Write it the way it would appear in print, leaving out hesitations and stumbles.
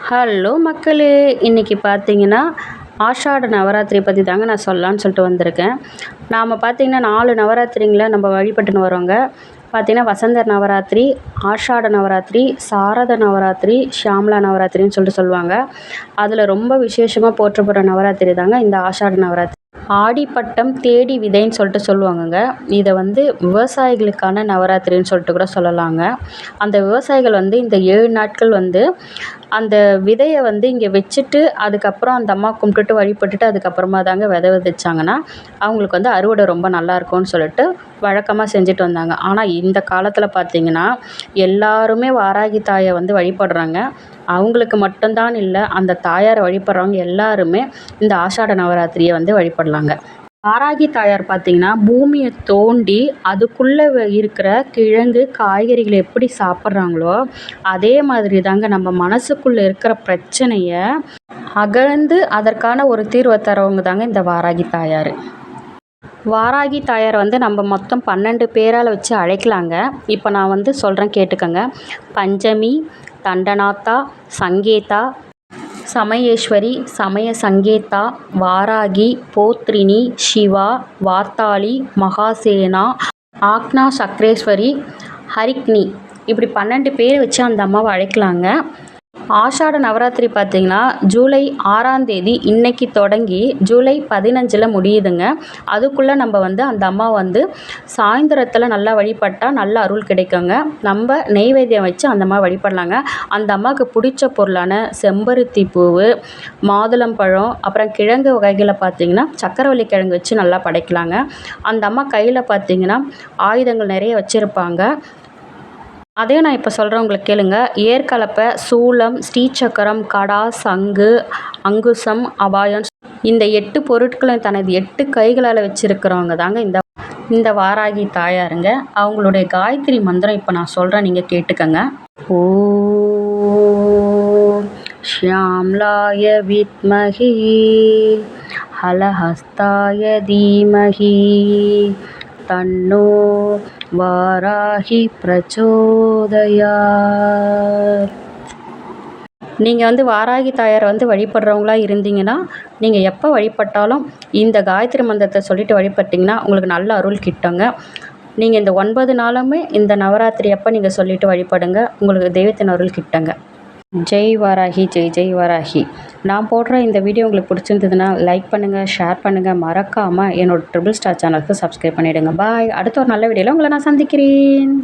Hello மக்களே, இன்றைக்கி பார்த்தீங்கன்னா ஆஷாட நவராத்திரி பற்றி தாங்க நான் சொல்லலான்னு சொல்லிட்டு வந்திருக்கேன். நாம் பார்த்திங்கன்னா 4 நவராத்திரிங்களை நம்ம வழிபட்டுன்னு வரோங்க. பார்த்திங்கன்னா வசந்த நவராத்திரி, ஆஷாட நவராத்திரி, சாரத நவராத்திரி, ஷியாமலா நவராத்திரின்னு சொல்லிட்டு சொல்லுவாங்க. அதில் ரொம்ப விசேஷமாக போற்றப்படுற நவராத்திரி தாங்க இந்த ஆஷாட நவராத்திரி. ஆடிப்பட்டம் தேடி விதைன்னு சொல்லிட்டு சொல்லுவாங்கங்க. இதை விவசாயிகளுக்கான நவராத்திரின்னு சொல்லிட்டு கூட சொல்லலாங்க. அந்த விவசாயிகள் இந்த 7 நாட்கள் அந்த விதையை இங்கே வச்சுட்டு அதுக்கப்புறம் அந்த அம்மா கும்பிட்டுட்டு வழிபட்டுட்டு அதுக்கப்புறமா தாங்க விதை விதைச்சாங்கன்னா அவங்களுக்கு அறுவடை ரொம்ப நல்லா இருக்கும்னு சொல்லிட்டு வழக்கமாக செஞ்சுட்டு வந்தாங்க. ஆனால் இந்த காலத்தில் பார்த்திங்கன்னா எல்லாருமே வாராகி தாயை வழிபடுறாங்க. அவங்களுக்கு மட்டும்தான் இல்லை, அந்த தாயாரை வழிபடுறவங்க எல்லாருமே இந்த ஆஷாட நவராத்திரியை வழிபடலாங்க. வாராகி தாயார் பார்த்திங்கன்னா பூமியை தோண்டி அதுக்குள்ளே இருக்கிற கிழங்கு காய்கறிகளை எப்படி சாப்பிட்றாங்களோ அதே மாதிரி தாங்க நம்ம மனசுக்குள்ளே இருக்கிற பிரச்சனையை அகழ்ந்து அதற்கான ஒரு தீர்வை தரவங்க தாங்க இந்த வாராகி தாயார். வாராகி தாயார் நம்ம மொத்தம் 12 பேரால் வச்சு அழைக்கலாங்க. இப்போ நான் சொல்கிறேன் கேட்டுக்கங்க. பஞ்சமி, தண்டநாத்தா, சங்கேதா, சமயேஸ்வரி, சமய சங்கேதா, வாராகி, போத்ரினி, சிவா, வார்த்தாளி, மகாசேனா, ஆக்னா சக்ரேஸ்வரி, ஹரிக்னி, இப்படி 12 பேர் வச்சு அந்த அம்மாவை அழைக்கலாங்க. ஆஷாட நவராத்திரி பார்த்திங்கன்னா ஜூலை 6ஆம் தேதி இன்னைக்கு தொடங்கி ஜூலை 15 முடியுதுங்க. அதுக்குள்ளே நம்ம அந்த அம்மா சாயந்தரத்தில் நல்லா வழிபட்டால் நல்ல அருள் கிடைக்குங்க. நம்ம நெய்வேத்தியம் வச்சு அந்த அம்மா வழிபடலாங்க. அந்த அம்மாவுக்கு பிடிச்ச பொருளான செம்பருத்தி பூவு, மாதுளம்பழம், அப்புறம் கிழங்கு வகைகளை பார்த்திங்கன்னா சக்கரவள்ளி கிழங்கு வச்சு நல்லா படைக்கலாங்க. அந்த அம்மா கையில் பார்த்திங்கன்னா ஆயுதங்கள் நிறைய வச்சுருப்பாங்க. அதே நான் இப்போ சொல்கிறேன், உங்களுக்கு கேளுங்க. ஏற்கலப்பை, சூலம், ஸ்ரீசக்கரம், கடா, சங்கு, அங்குசம், அபாயம், இந்த 8 பொருட்களும் தனது 8 கைகளால் வச்சுருக்கிறவங்க தாங்க இந்த வாராகி தாயாருங்க. அவங்களுடைய காயத்ரி மந்திரம் இப்போ நான் சொல்கிறேன், நீங்கள் கேட்டுக்கங்க. ஓம் ஷியாம்லாய வித்மஹி ஹலஹஸ்தாய தீமஹி தன்னோ வாராகி பிரச்சோதயாத். நீங்கள் வாராகி தாயாரை வழிபடுறவங்களா இருந்தீங்கன்னா நீங்கள் எப்போ வழிபட்டாலும் இந்த காயத்ரி மந்திரத்தை சொல்லிட்டு வழிபட்டிங்கன்னா உங்களுக்கு நல்ல அருள் கிட்டுங்க. நீங்கள் இந்த 9 நாளுமே இந்த நவராத்திரி அப்போ நீங்கள் சொல்லிட்டு வழிபடுங்க, உங்களுக்கு தெய்வத்தின் அருள் கிட்டுங்க. ஜெய் வாராகி, ஜெய் ஜெய் வாராகி. நான் போடுற இந்த வீடியோ உங்களுக்கு பிடிச்சிருந்ததுன்னா லைக் பண்ணுங்கள், ஷேர் பண்ணுங்கள், மறக்காமல் என்னோட ட்ரிபிள் ஸ்டார் சேனலுக்கு சப்ஸ்கிரைப் பண்ணிவிடுங்க. பாய். அடுத்த ஒரு நல்ல வீடியோவில் உங்களை நான் சந்திக்கிறேன்.